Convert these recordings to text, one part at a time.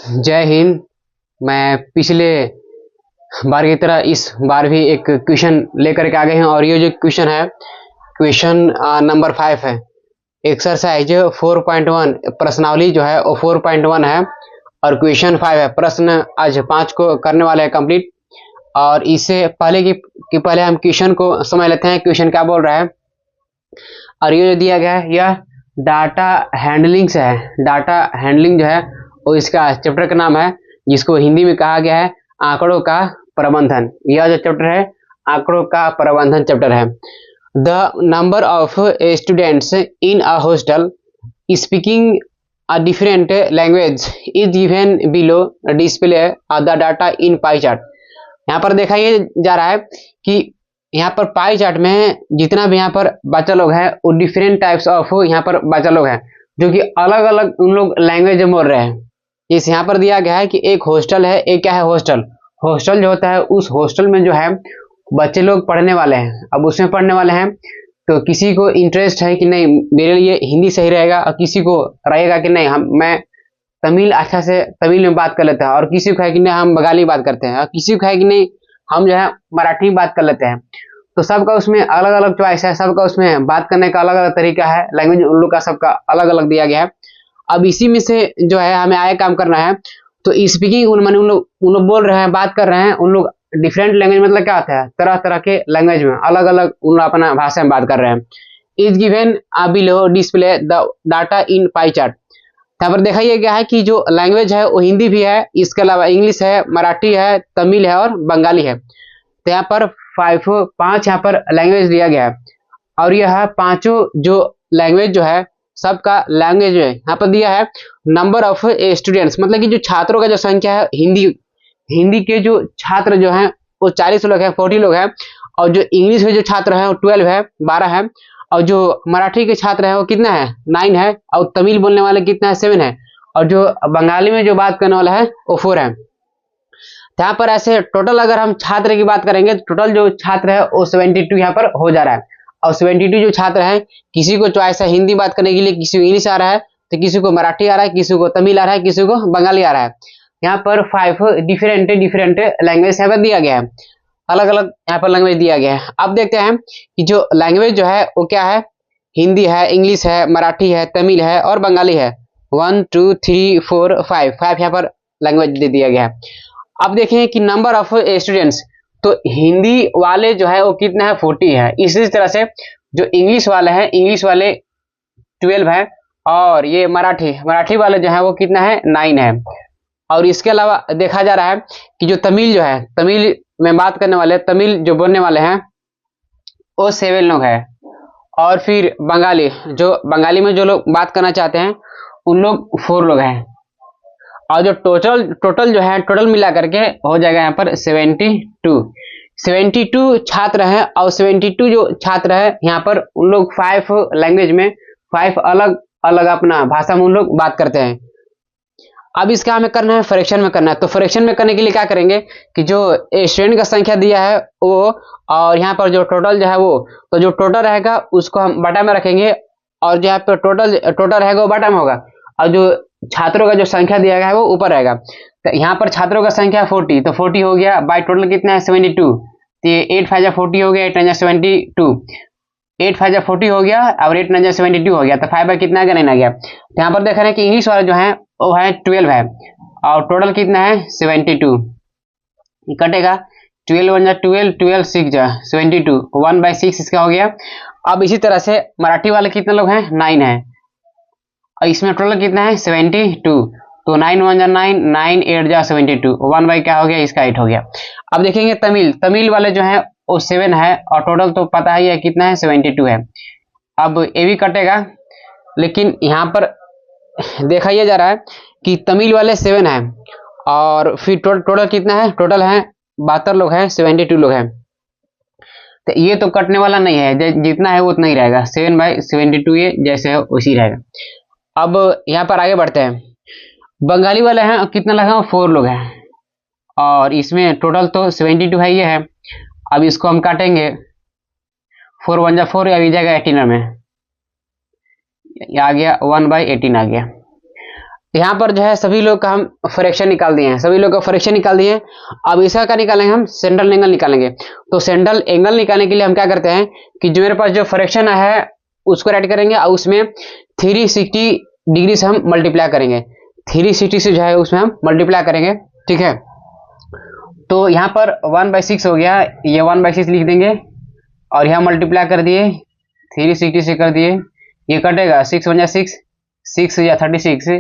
जय हिंद। मैं पिछले बार की तरह इस बार भी एक क्वेश्चन लेकर के आ गए हैं और ये जो क्वेश्चन है क्वेश्चन नंबर 5 है। एक्सरसाइज 4.1 प्रश्नावली जो है वो 4.1 है और क्वेश्चन 5 है। प्रश्न आज 5 को करने वाले हैं कंप्लीट। और इससे पहले कि पहले हम क्वेश्चन को समझ लेते हैं क्वेश्चन क्या बोल रहा है। और ये जो दिया गया है यह डाटा हैंडलिंग से है। डाटा हैंडलिंग जो है वो इसका चैप्टर का नाम है, जिसको हिंदी में कहा गया है आंकड़ों का प्रबंधन। यह जो चैप्टर है आंकड़ों का प्रबंधन चैप्टर है। The number of students in a hostel speaking a different language is given below display the data in pie chart. यहाँ पर देखा ये जा रहा है कि यहाँ पर पाई चार्ट में जितना भी यहाँ पर बच्चा लोग है वो डिफरेंट टाइप्स ऑफ यहाँ पर बच्चा लोग है जो कि अलग अलग उन लोग लैंग्वेज में बोल रहे हैं। इस यहाँ पर दिया गया है कि एक हॉस्टल है, एक क्या है हॉस्टल। हॉस्टल जो होता है उस हॉस्टल में जो है बच्चे लोग पढ़ने वाले हैं। अब उसमें पढ़ने वाले हैं तो किसी को इंटरेस्ट है कि नहीं मेरे लिए हिंदी सही रहेगा, और किसी को रहेगा कि नहीं मैं तमिल अच्छा से तमिल में बात कर लेते हैं, और किसी को है कि नहीं हम बंगाली बात करते हैं, और किसी को है कि नहीं हम जो है मराठी में बात कर लेते हैं। तो सबका उसमें अलग अलग चॉइस है, सबका उसमें बात करने का अलग अलग तरीका है, लैंग्वेज उन लोग का सबका अलग अलग दिया गया है। अब इसी में से जो है हमें आगे काम करना है। तो स्पीकिंग माने उन लोग बोल रहे हैं, बात कर रहे हैं, उन लोग डिफरेंट लैंग्वेज मतलब क्या होता है तरह तरह के लैंग्वेज में अलग अलग उन लोग अपना भाषा में बात कर रहे हैं। Is given below display the data in pie chart. यहाँ पर देखा गया है कि जो लैंग्वेज है वो हिंदी भी है, इसके अलावा इंग्लिश है, मराठी है, तमिल है और बंगाली है। तो यहाँ पर पांच यहाँ पर लैंग्वेज दिया गया है और यह पांचों जो लैंग्वेज जो है सबका लैंग्वेज है यहाँ पर दिया है। नंबर ऑफ स्टूडेंट्स मतलब कि जो छात्रों का जो संख्या है हिंदी के जो छात्र जो हैं वो 40 लोग हैं, 40 लोग हैं। और जो इंग्लिश के जो छात्र हैं वो 12 है, 12 है। और जो मराठी के छात्र हैं वो कितना है 9 है। और तमिल बोलने वाले कितना है 7 है। और जो बंगाली में जो बात करने वाला है वो 4 है। यहाँ पर ऐसे टोटल अगर हम छात्र की बात करेंगे तो टोटल जो छात्र है वो 72 यहाँ पर हो जा रहा है। और 72 जो छात्र हैं किसी को चॉइस है हिंदी बात करने के लिए, किसी को इंग्लिश आ रहा है, तो किसी को मराठी आ रहा है, किसी को तमिल आ रहा है, किसी को बंगाली आ रहा है। यहाँ पर 5 डिफरेंट लैंग्वेज यहाँ पर दिया गया है, अलग अलग यहाँ पर लैंग्वेज दिया गया है। अब देखते हैं कि जो लैंग्वेज जो है वो क्या है, हिंदी है, इंग्लिश है, मराठी है, तमिल है और बंगाली है। 1 2 3 4 5 यहाँ पर लैंग्वेज दे दिया गया है। अब देखें कि नंबर ऑफ स्टूडेंट्स, तो हिंदी वाले जो है वो कितना है 40 है। इसी तरह से जो इंग्लिश वाले हैं इंग्लिश वाले 12 है। और ये मराठी वाले जो है वो कितना है 9 है। और इसके अलावा देखा जा रहा है कि जो तमिल जो है तमिल में बात करने वाले तमिल जो बोलने वाले हैं वो 7 लोग हैं। और फिर बंगाली में जो लोग बात करना चाहते हैं उन लोग 4 लोग हैं। और जो टोटल जो है टोटल मिला करके हो जाएगा यहाँ पर 72 छात्र हैं। और 72 जो छात्र है यहाँ पर उन लोग 5 लैंग्वेज में 5 अलग अलग अपना भाषा में उन लोग बात करते हैं। अब इसका हमें करना है फ्रैक्शन में करना है। तो फ्रैक्शन में करने के लिए क्या करेंगे कि जो स्टूडेंट का संख्या दिया है वो, और यहाँ पर जो टोटल जो है वो, तो जो टोटल रहेगा उसको हम बटा में रखेंगे और जो यहाँ पर टोटल रहेगा वो बटा में होगा। और जो छात्रों का जो संख्या दिया गया है वो ऊपर रहेगा। तो यहाँ पर छात्रों का संख्या 40, तो 40 हो गया बाय टोटल कितना है 72। तो 8 5 40 हो गया, 8 9 72, 8 5 40 हो गया और 8 9 72 हो गया। तो 5 बाय कितना आ गया। तो यहाँ पर देख रहे हैं कि इंग्लिश वाला जो है वो है 12 है और टोटल कितना है 72। कटेगा 12 1 12, 12 6 72, 1/6 इसका हो गया। अब इसी तरह से मराठी वाले कितने लोग हैं 9 है और इसमें टोटल कितना है 72। तो 9 1 9, 9 8 72, 1 बाई क्या हो गया इसका 8 हो गया। अब देखेंगे तमिल वाले जो है वो 7 है और टोटल तो पता ही है कितना है 72 है। अब ये भी कटेगा, लेकिन यहाँ पर देखा यह जा रहा है कि तमिल वाले 7 है और फिर टोटल कितना है, टोटल है 72 लोग हैं, 72 लोग हैं। तो ये तो कटने वाला नहीं है, जितना है वो उतना ही रहेगा, 7/72 ये जैसे है उसी रहेगा। अब यहाँ पर आगे बढ़ते हैं। बंगाली वाले हैं कितना लगा 4 लोग हैं और इसमें टोटल तो 72 है ये है। अब इसको हम काटेंगे 4 1 4, अभी जाएगा 18 में आ गया 1/18 आ गया। यहाँ पर जो है सभी लोग का हम फ्रैक्शन निकाल दिए हैं, सभी लोग का फ्रैक्शन निकाल दिए हैं। अब इसका क्या निकालेंगे, हम सेंट्रल एंगल निकालेंगे। तो सेंट्रल एंगल निकालने के लिए हम क्या करते हैं कि जो मेरे पास जो फ्रैक्शन है उसको ऐड करेंगे और उसमें 360 डिग्री से हम मल्टीप्लाई करेंगे, 360 से जो है उसमें हम मल्टीप्लाई करेंगे, ठीक है। तो यहाँ पर 1/6 हो गया, ये 1/6 लिख देंगे और यहाँ मल्टीप्लाई कर दिए 360 से कर दिए, ये कटेगा 6 × 6, 6 या 36,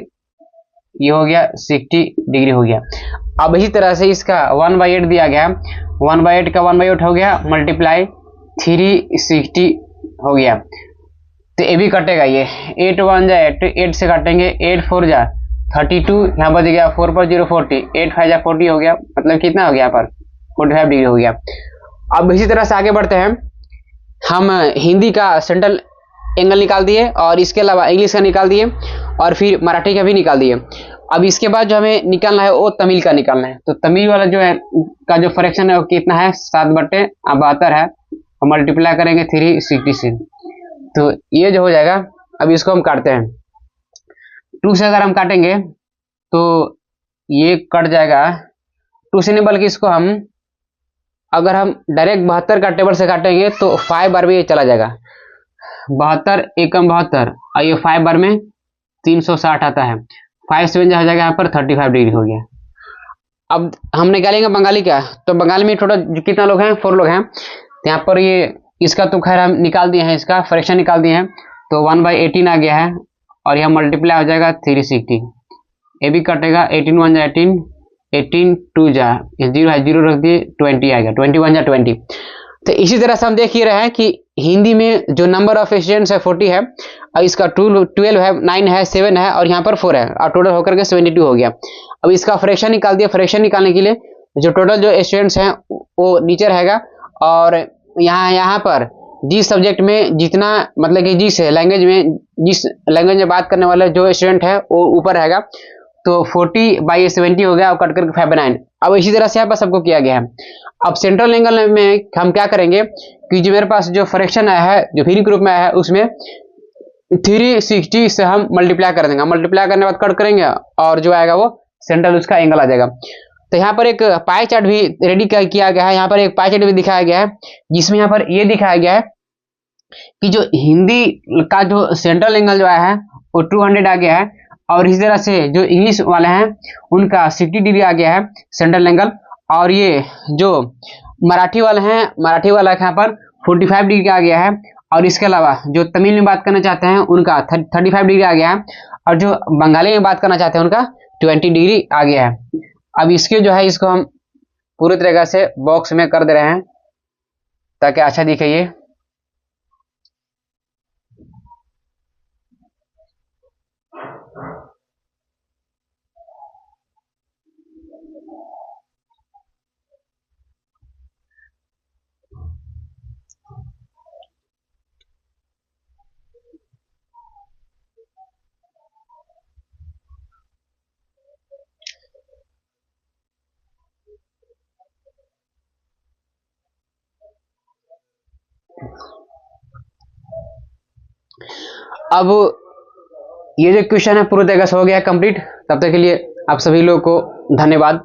ये हो गया 60 डिग्री हो गया। अब इसी तरह से इसका 1/8 दिया गया, 1/8 का 1/8 हो गया मल्टीप्लाई 360 हो गया। तो ये भी कटेगा, ये 8 1 जा 8, 8 से काटेंगे, 8 4 जा 32, यहाँ बच गया 4 पर 0 40, 8 5 जा 40 हो गया, मतलब कितना हो गया यहाँ पर 45 डिग्री हो गया। अब इसी तरह से आगे बढ़ते हैं, हम हिंदी का सेंट्रल एंगल निकाल दिए और इसके अलावा इंग्लिश का निकाल दिए और फिर मराठी का भी निकाल दिए। अब इसके बाद जो हमें निकालना है वो तमिल का निकालना है। तो तमिल वाला जो है का जो फ्रैक्शन है वो कितना है, 7/72 है, हम मल्टीप्लाई करेंगे 360 से, तो ये जो हो जाएगा। अब इसको हम काटते हैं, 2 से अगर हम काटेंगे तो ये कट जाएगा, 2 से नहीं बल्कि इसको हम अगर हम डायरेक्ट 72 का टेबल से काटेंगे तो 5 बार में ये चला जाएगा, 72 एकम 72 और ये 5 बार में 360 आता है, 5 से हो जाएगा यहाँ पर 35 डिग्री हो गया। अब हम निकालेंगे बंगाली का, तो बंगाली में टोटल कितना लोग हैं, 4 लोग हैं। तो यहाँ पर ये इसका तो खैर हम निकाल दिए हैं, इसका फ्रैक्शन निकाल दिए हैं, तो 1/18 आ गया है और यह मल्टीप्लाई हो जाएगा 360, ये भी कटेगा 18 1 जा 18, 18 2 जा 0 है 0 रख दिए 20 आएगा, 21 जा 20। तो इसी तरह से हम देख ही रहे हैं कि हिंदी में जो नंबर ऑफ स्टूडेंट्स है 40 है और इसका 12 है, 9 है, 7 है और यहाँ पर 4 है और टोटल होकर के 72 हो गया। अब इसका फ्रैक्शन निकाल दिया, फ्रैक्शन निकालने के लिए जो टोटल जो स्टूडेंट्स हैं वो नीचे रहेगा और यहाँ पर जिस सब्जेक्ट में जितना मतलब कि जिस लैंग्वेज में बात करने वाले जो स्टूडेंट है वो ऊपर रहेगा, तो 40/70 हो गया और कट करके 5/9। अब इसी तरह से यहाँ पर सबको किया गया है। अब सेंट्रल एंगल में हम क्या करेंगे कि जो मेरे पास जो फ्रैक्शन आया है जो फ्री ग्रुप में आया है उसमें 360 से हम मल्टीप्लाई कर देंगे, मल्टीप्लाई करने के बाद कट करेंगे और जो आएगा वो सेंट्रल उसका एंगल आ जाएगा। तो यहाँ पर एक पाई चार्ट भी रेडी किया गया है, यहाँ पर एक पाई चार्ट भी दिखाया गया है जिसमें यहाँ पर ये दिखाया गया है कि जो हिंदी का जो सेंट्रल एंगल जो आया है वो 200 आ गया है और इसी तरह से जो इंग्लिश वाले हैं उनका 60 डिग्री आ गया है सेंट्रल एंगल, और ये जो मराठी वाले हैं मराठी वाला यहाँ पर 45 डिग्री आ गया है और इसके अलावा जो तमिल में बात करना चाहते हैं उनका 35 डिग्री आ गया है और जो बंगाली में बात करना चाहते हैं उनका 20 डिग्री आ गया है। अब इसके जो है इसको हम पूरी तरीके से बॉक्स में कर दे रहे हैं ताकि अच्छा दिखे ये। अब ये जो क्वेश्चन है पूरी तरीके से हो गया कंप्लीट। तब तक के लिए आप सभी लोगों को धन्यवाद।